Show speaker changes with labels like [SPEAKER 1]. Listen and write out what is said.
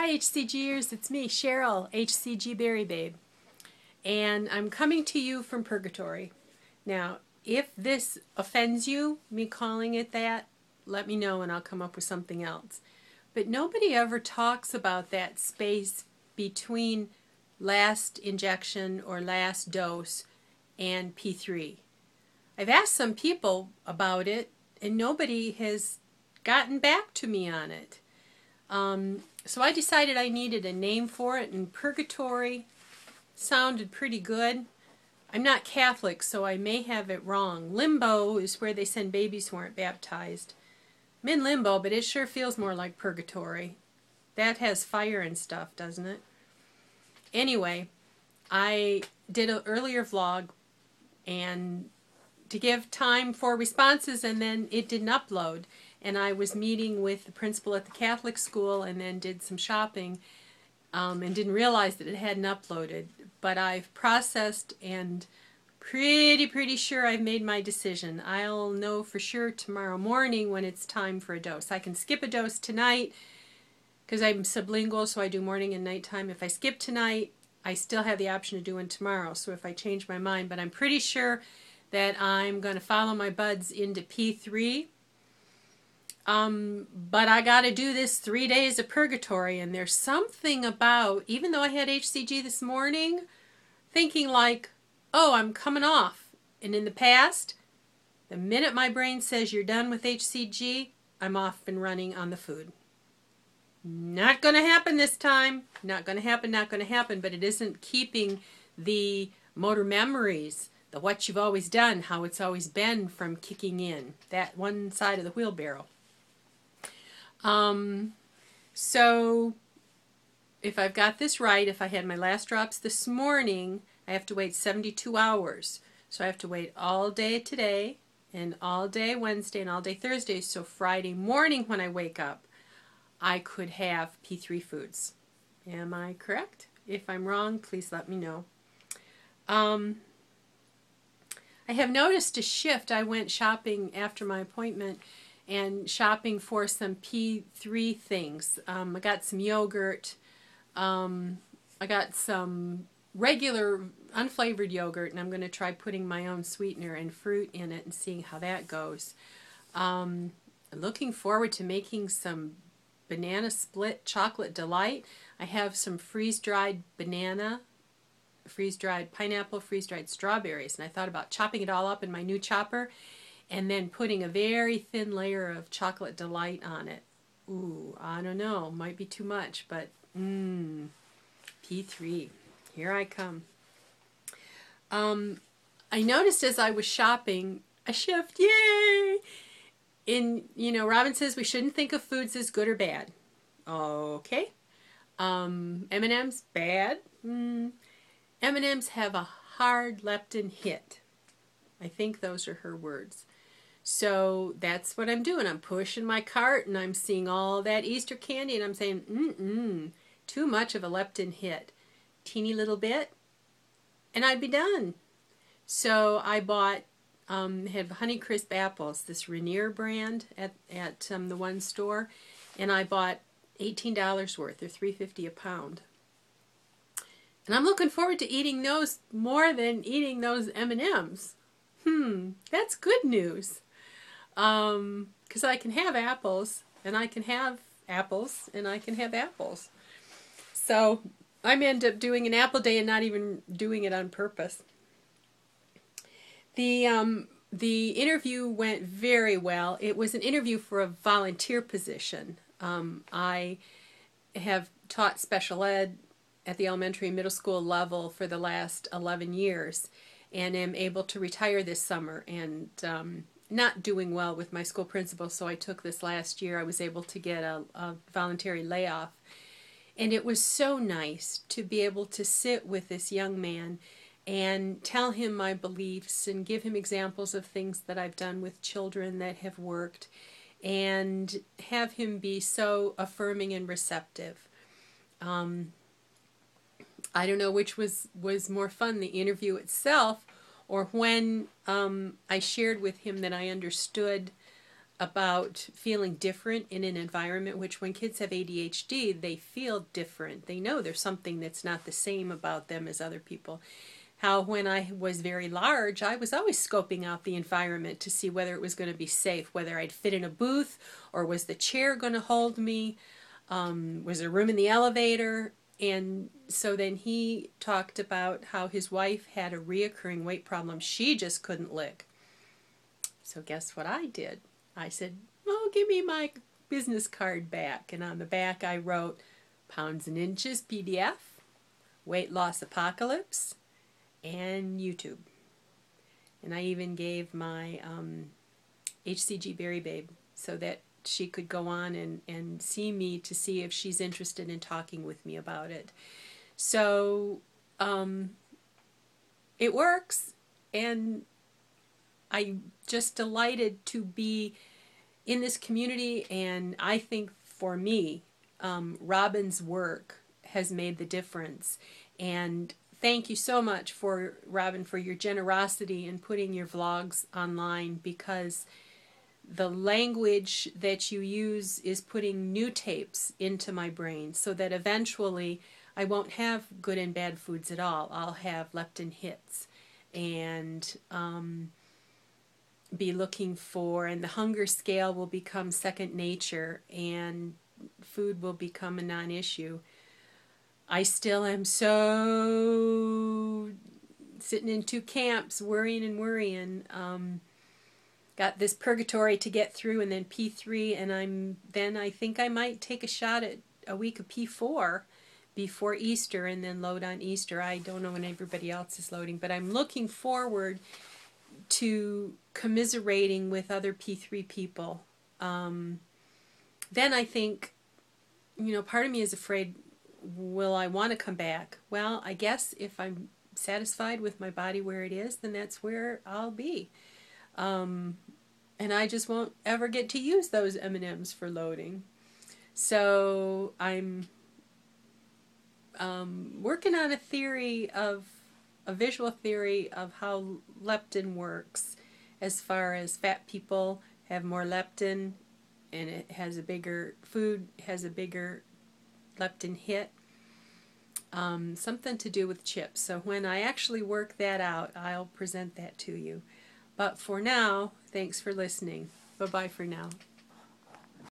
[SPEAKER 1] Hi HCGers, it's me, Cheryl, HCG Berry Babe, and I'm coming to you from Purgatory. Now, if this offends you, me calling it that, let me know and I'll come up with something else. But nobody ever talks about that space between last injection or last dose and P3. I've asked some people about it and nobody has gotten back to me on it. So I decided I needed a name for it, and Purgatory sounded pretty good. I'm not Catholic, so I may have it wrong. Limbo is where they send babies who aren't baptized. I'm in limbo, but it sure feels more like Purgatory. That has fire and stuff, doesn't it? Anyway, I did an earlier vlog and to give time for responses, and then it didn't upload. And I was meeting with the principal at the Catholic school and then did some shopping and didn't realize that it hadn't uploaded. But I've processed and pretty sure I've made my decision. I'll know for sure tomorrow morning when it's time for a dose. I can skip a dose tonight because I'm sublingual, so I do morning and nighttime. If I skip tonight, I still have the option to do one tomorrow. So if I change my mind, but I'm pretty sure that I'm going to follow my buds into P3. But I got to do this 3 days of Purgatory, and there's something about, even though I had HCG this morning, thinking like, oh, I'm coming off. And in the past, the minute my brain says you're done with HCG, I'm off and running on the food. Not going to happen this time. Not going to happen, but it isn't keeping the motor memories, the what you've always done, how it's always been from kicking in, that one side of the wheelbarrow. So if I've got this right, if I had my last drops this morning, I have to wait 72 hours. So I have to wait all day today and all day Wednesday and all day Thursday. So Friday morning when I wake up, I could have P3 foods. Am I correct? If I'm wrong, please let me know. I have noticed a shift. I went shopping after my appointment and shopping for some P3 things. I got some yogurt. I got some regular unflavored yogurt, and I'm going to try putting my own sweetener and fruit in it and seeing how that goes. Looking forward to making some banana split chocolate delight. I have some freeze-dried banana, freeze-dried pineapple, freeze-dried strawberries, and I thought about chopping it all up in my new chopper and then putting a very thin layer of chocolate delight on it. Ooh, I don't know, might be too much, but P3, here I come. I noticed as I was shopping a shift, yay! Robin says we shouldn't think of foods as good or bad. Okay. M&M's bad. M&M's have a hard leptin hit. I think those are her words. So that's what I'm doing. I'm pushing my cart and I'm seeing all that Easter candy and I'm saying, too much of a leptin hit. Teeny little bit and I'd be done. So I bought, had Honeycrisp apples, this Rainier brand at the one store, and I bought $18 worth. They're $3.50 a pound. And I'm looking forward to eating those more than eating those M&Ms. That's good news. Because I can have apples, and I can have apples, and I can have apples. So I may end up doing an apple day and not even doing it on purpose. The interview went very well. It was an interview for a volunteer position. I have taught special ed at the elementary and middle school level for the last 11 years and am able to retire this summer and not doing well with my school principal, so I took this last year. I was able to get a voluntary layoff, and it was so nice to be able to sit with this young man and tell him my beliefs and give him examples of things that I've done with children that have worked and have him be so affirming and receptive. I don't know which was more fun, the interview itself or when I shared with him that I understood about feeling different in an environment, which when kids have ADHD, they feel different. They know there's something that's not the same about them as other people. How when I was very large, I was always scoping out the environment to see whether it was going to be safe, whether I'd fit in a booth, or was the chair going to hold me, was there room in the elevator? And so then he talked about how his wife had a reoccurring weight problem she just couldn't lick. So guess what I did? I said, "Oh, give me my business card back." And on the back I wrote, "Pounds and Inches PDF, Weight Loss Apocalypse, and YouTube." And I even gave my HCG Berry Babe so that she could go on and see me to see if she's interested in talking with me about it. So it works, and I'm just delighted to be in this community, and I think for me, Robin's work has made the difference. And thank you so much, for Robin, for your generosity in putting your vlogs online, because the language that you use is putting new tapes into my brain so that eventually I won't have good and bad foods at all. I'll have leptin hits and be looking for, and the hunger scale will become second nature, and food will become a non-issue. I still am so sitting in two camps, worrying and worrying. Got this Purgatory to get through, and then P3, and I think I might take a shot at a week of P4 before Easter, and then load on Easter. I don't know when everybody else is loading, but I'm looking forward to commiserating with other P3 people. Then I think, part of me is afraid, will I want to come back? Well, I guess if I'm satisfied with my body where it is, then that's where I'll be. And I just won't ever get to use those M&Ms for loading. So I'm working on a visual theory of how leptin works, as far as fat people have more leptin, and food has a bigger leptin hit. Something to do with chips. So when I actually work that out, I'll present that to you. But for now, thanks for listening. Bye-bye for now.